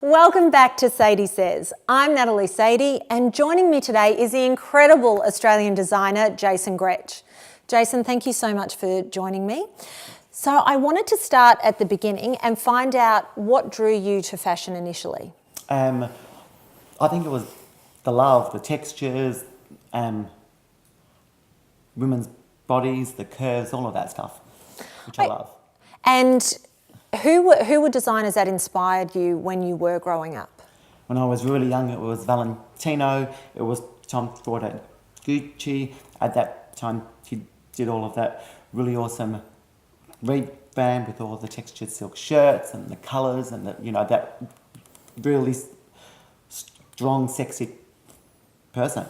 Welcome back to Sady Says. I'm Natalie Sady, and joining me today is the incredible Australian designer Jason Grech. Jason, thank you so much for joining me. So I wanted to start at the beginning and find out what drew you to fashion initially. I think it was the love, the textures, women's bodies, the curves, all of that stuff, which I love. And who were designers that inspired you when you were growing up? When I was really young, it was Valentino, it was Tom Ford at Gucci. At that time, he did all of that really awesome revamp with all the textured silk shirts and the colours and that really strong, sexy person.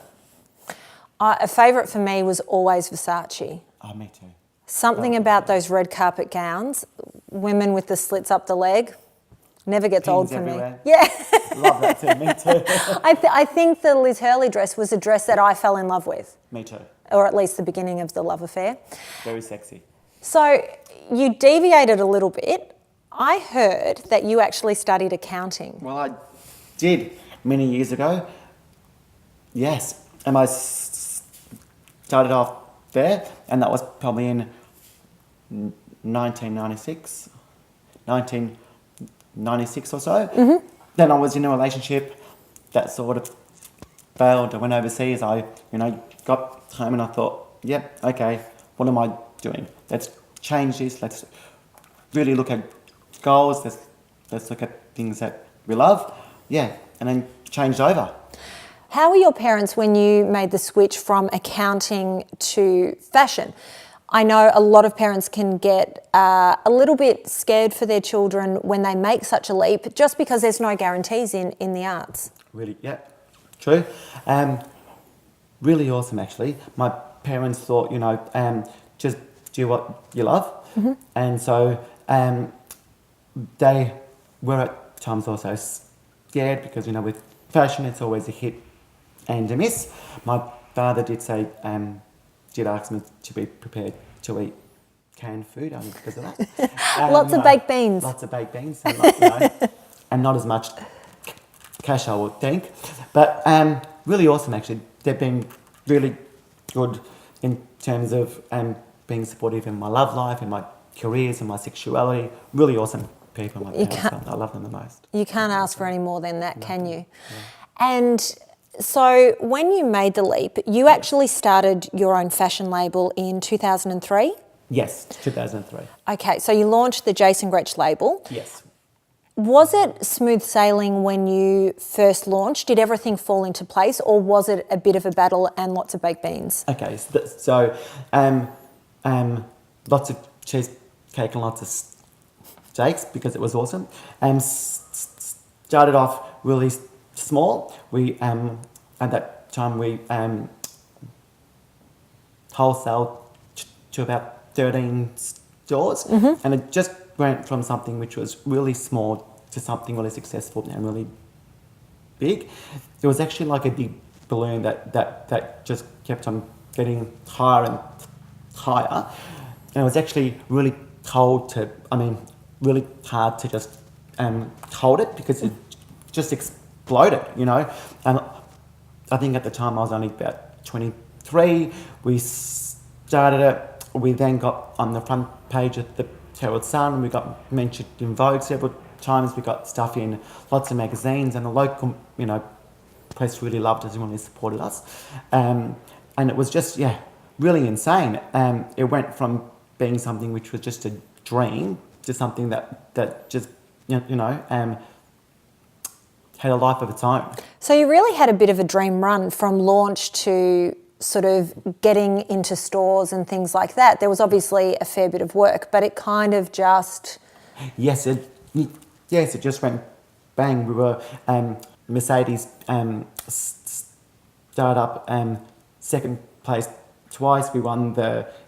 A favourite for me was always Versace. Oh, me too. Something about those red carpet gowns, women with the slits up the leg, never gets old for everywhere. me. Yeah. Love that too, me too. I think the Liz Hurley dress was a dress that I fell in love with. Me too. Or at least the beginning of the love affair. Very sexy. So you deviated a little bit. I heard that you actually studied accounting. Well, I did many years ago. Yes. And I started off there, and that was probably in 1996 or so. Mm-hmm. Then I was in a relationship that sort of failed. I went overseas. I got home and I thought, yep, okay, what am I doing? Let's change this. Let's really look at goals. Let's look at things that we love. Yeah, and then changed over. How were your parents when you made the switch from accounting to fashion? I know a lot of parents can get a little bit scared for their children when they make such a leap, just because there's no guarantees in the arts. Really, yeah, true. Really awesome, actually. My parents thought, just do what you love. Mm-hmm. And so they were at times also scared because, with fashion, it's always a hit and a miss. My father did ask me to be prepared to eat canned food only because of that. Lots of baked beans. Lots of baked beans, and, and not as much cash, I would think. But really awesome, actually. They've been really good in terms of being supportive in my love life, in my careers, in my sexuality. Really awesome people, my parents. I love them the most. You can't ask for any more than that, can you? Yeah. And so when you made the leap, you actually started your own fashion label in 2003? Yes, 2003. Okay, so you launched the Jason Grech label. Yes. Was it smooth sailing when you first launched? Did everything fall into place, or was it a bit of a battle and lots of baked beans? Okay, so lots of cheesecake and lots of steaks because it was awesome. Started off really small. We at that time we wholesaled to about 13 stores, mm-hmm. and it just went from something which was really small to something really successful and really big. It was actually like a big balloon that just kept on getting higher and higher, and it was actually really really hard to just hold it because it just exploded, and I think at the time I was only about 23. We started it. We then got on the front page of the Herald Sun. We got mentioned in Vogue several times. We got stuff in lots of magazines, and the local, press really loved us and really supported us. And it was just, really insane. It went from being something which was just a dream to something that just, had a life of its own. So you really had a bit of a dream run from launch to sort of getting into stores and things like that. There was obviously a fair bit of work, but it kind of just... Yes, it just went bang. We were Mercedes startup second place twice. We won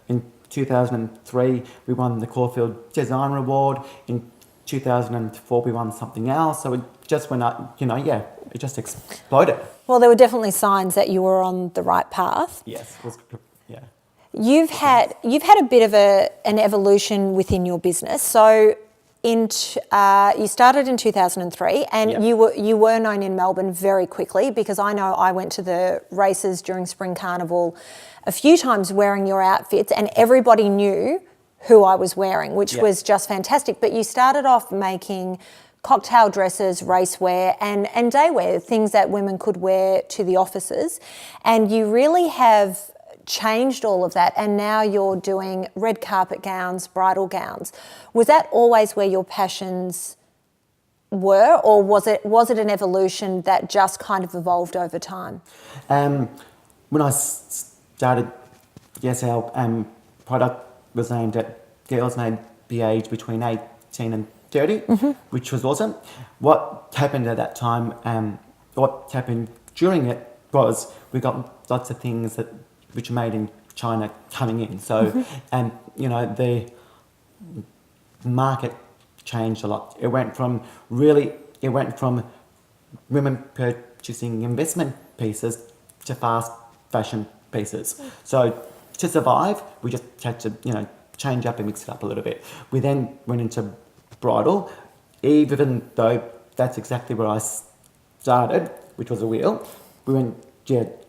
in 2003 we won the Caulfield Designer Award. In 2004 we won something else. So it just went up, it just exploded. Well, there were definitely signs that you were on the right path. Yes, it was, yeah. You've had a bit of an evolution within your business. So you started in 2003, and Yep. you were known in Melbourne very quickly, because I know I went to the races during Spring Carnival a few times wearing your outfits, and everybody knew who I was wearing, which Yep. was just fantastic. But you started off making cocktail dresses, racewear, and daywear, things that women could wear to the offices, and you really have changed all of that, and now you're doing red carpet gowns, bridal gowns. Was that always where your passions were, or was it an evolution that just kind of evolved over time? When I started, yes, our product was aimed at girls maybe aged between 18 and 30, which was awesome. What happened at that time, what happened during it, was we got lots of things which are made in China coming in. So, the market changed a lot. It went from women purchasing investment pieces to fast fashion pieces. So to survive, we just had to, change up and mix it up a little bit. We then went into bridal, even though that's exactly where I started, which was a wheel. We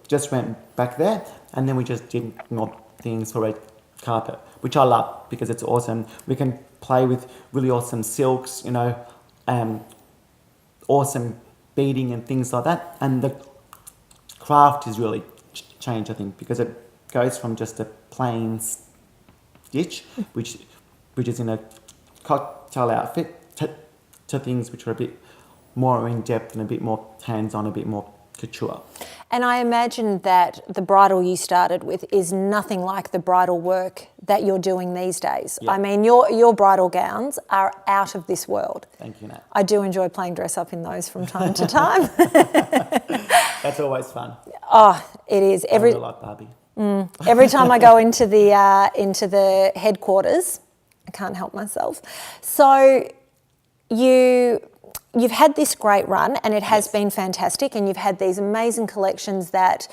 just went back there, and then we just did more things for red carpet, which I love because it's awesome. We can play with really awesome silks, awesome beading and things like that. And the craft is really changed, I think, because it goes from just a plain stitch, which is in a cocktail outfit, to things which are a bit more in depth and a bit more hands-on, a bit more couture. And I imagine that the bridal you started with is nothing like the bridal work that you're doing these days. Yeah. I mean, your bridal gowns are out of this world. Thank you, Nat. I do enjoy playing dress up in those from time to time. That's always fun. Oh, it is. I really like Barbie. Every time I go into the headquarters, I can't help myself. So you've had this great run, and it has been fantastic, and you've had these amazing collections that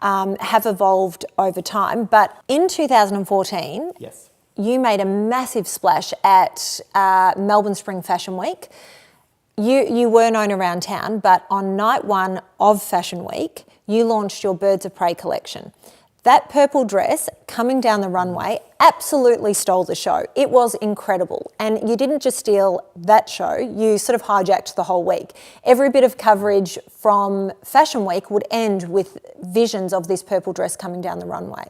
have evolved over time. But in 2014, Yes. you made a massive splash at Melbourne Spring Fashion Week. You were known around town, but on night one of Fashion Week, you launched your Birds of Prey collection. That purple dress coming down the runway absolutely stole the show. It was incredible. And you didn't just steal that show, you sort of hijacked the whole week. Every bit of coverage from Fashion Week would end with visions of this purple dress coming down the runway.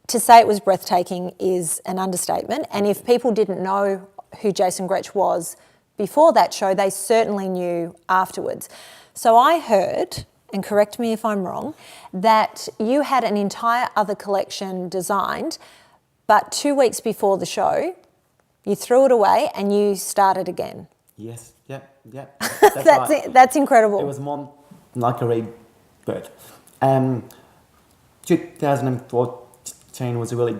To say it was breathtaking is an understatement. And if people didn't know who Jason Grech was before that show, they certainly knew afterwards. So I heard, and correct me if I'm wrong, that you had an entire other collection designed, but 2 weeks before the show, you threw it away and you started again. Yes. Yep. That's right. That's incredible. It was more like a rebirth. 2014 was a really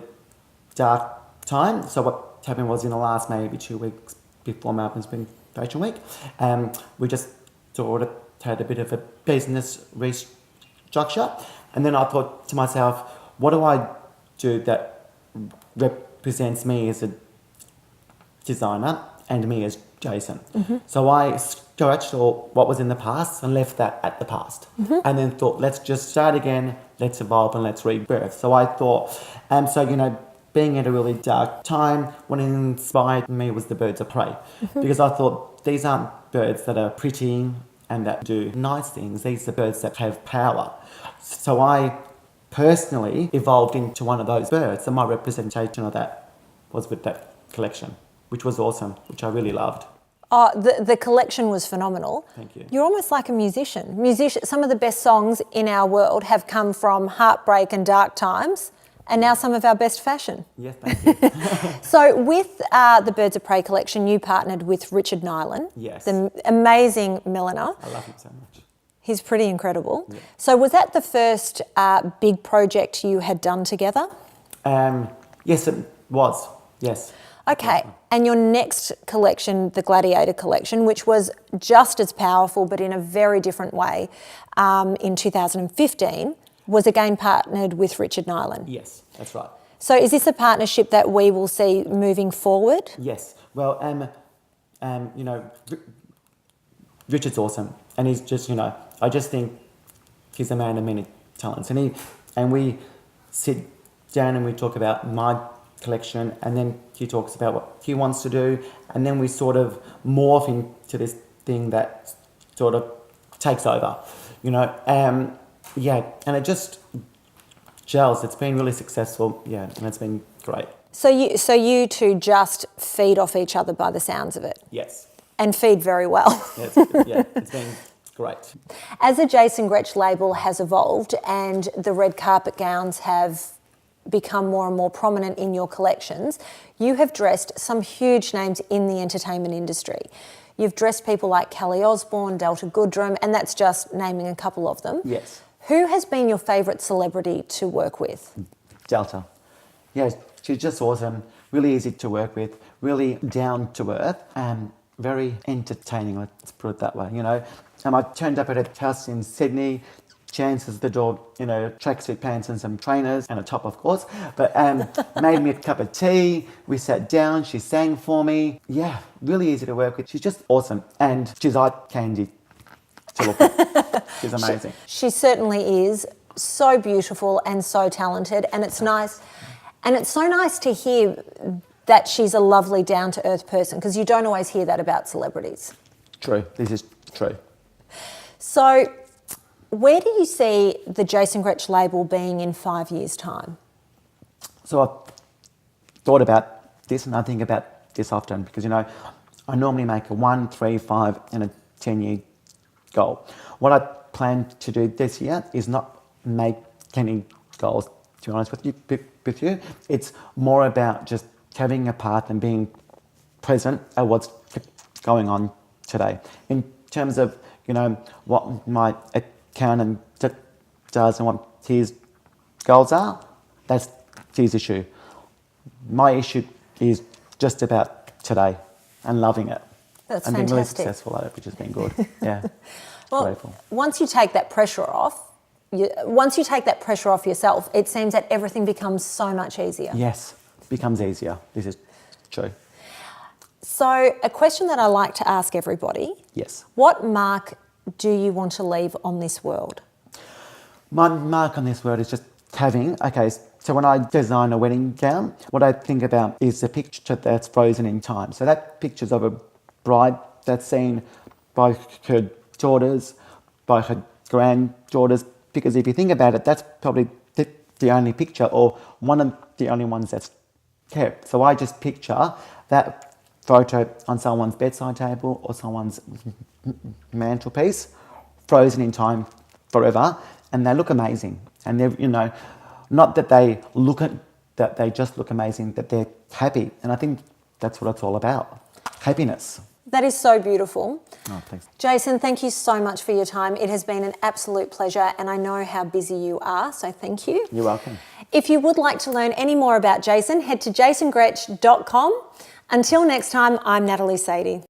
dark time. So what happened was, in the last maybe 2 weeks before Melbourne Spring Fashion Week, we just sort of had a bit of a business restructure, and then I thought to myself, what do I do that represents me as a designer and me as Jason? So I scratched all what was in the past and left that at the past, and then thought, let's just start again, let's evolve and let's rebirth. So I thought, being at a really dark time, what inspired me was the Birds of Prey, because I thought, these aren't birds that are pretty and that do nice things. These are birds that have power. So I personally evolved into one of those birds, and my representation of that was with that collection, which was awesome, which I really loved. Oh, the collection was phenomenal. Thank you. You're almost like a musician. Some of the best songs in our world have come from heartbreak and dark times, and now some of our best fashion. Yes, thank you. So with the Birds of Prey collection, you partnered with Richard Nyland, Yes. the amazing milliner. I love him so much. He's pretty incredible. Yeah. So was that the first big project you had done together? Yes, it was. Yes. Okay, and your next collection, the Gladiator collection, which was just as powerful but in a very different way, in 2015, was again partnered with Richard Nyland. Yes, that's right. So is this a partnership that we will see moving forward? Yes. Well, You know, Richard's awesome, and he's just, you know, I just think he's a man of many talents, and we sit down and we talk about my collection, and then he talks about what he wants to do, and then we sort of morph into this thing that sort of takes over, you know. Yeah, and it just gels. It's been really successful, yeah, and it's been great. So you two just feed off each other by the sounds of it? Yes. And feed very well. Yeah, it's been great. As the Jason Grech label has evolved and the red carpet gowns have become more and more prominent in your collections, you have dressed some huge names in the entertainment industry. You've dressed people like Kelly Osbourne, Delta Goodrem, and that's just naming a couple of them. Yes. Who has been your favourite celebrity to work with? Delta. Yeah, she's just awesome, really easy to work with, really down to earth, and very entertaining, let's put it that way, you know. I turned up at a house in Sydney, she answers the door, you know, tracksuit pants and some trainers, and a top, of course, but made me a cup of tea, we sat down, she sang for me. Yeah, really easy to work with. She's just awesome, and she's eye candy to look at. She's amazing. She certainly is so beautiful and so talented, and it's nice. And it's so nice to hear that she's a lovely, down-to-earth person, because you don't always hear that about celebrities. True, this is true. So, where do you see the Jason Grech label being in 5 years' time? So I've thought about this, and I think about this often, because, you know, I normally make a 1, 3, 5 and a 10-year goal. What I plan to do this year is not make any goals, to be honest with you. It's more about just having a path and being present at what's going on today. In terms of, you know, what my accountant does and what his goals are, that's his issue. My issue is just about today and loving it. That's and fantastic. being really successful at it, which has been good. Yeah. Well, grateful. Once you take that pressure off, yourself, it seems that everything becomes so much easier. Yes, becomes easier. This is true. So, a question that I like to ask everybody. Yes. What mark do you want to leave on this world? My mark on this world is just having, okay, so when I design a wedding gown, what I think about is the picture that's frozen in time. So that picture's of a bride that's seen by her daughters, by her granddaughters, because if you think about it, that's probably the only picture or one of the only ones that's kept. So I just picture that photo on someone's bedside table or someone's mantelpiece, frozen in time forever, and they look amazing. And they're, you know, not that they just look amazing, that they're happy. And I think that's what it's all about, happiness. That is so beautiful. Oh, thanks. Jason, thank you so much for your time. It has been an absolute pleasure, and I know how busy you are, so thank you. You're welcome. If you would like to learn any more about Jason, head to jasongrech.com. Until next time, I'm Natalie Sady.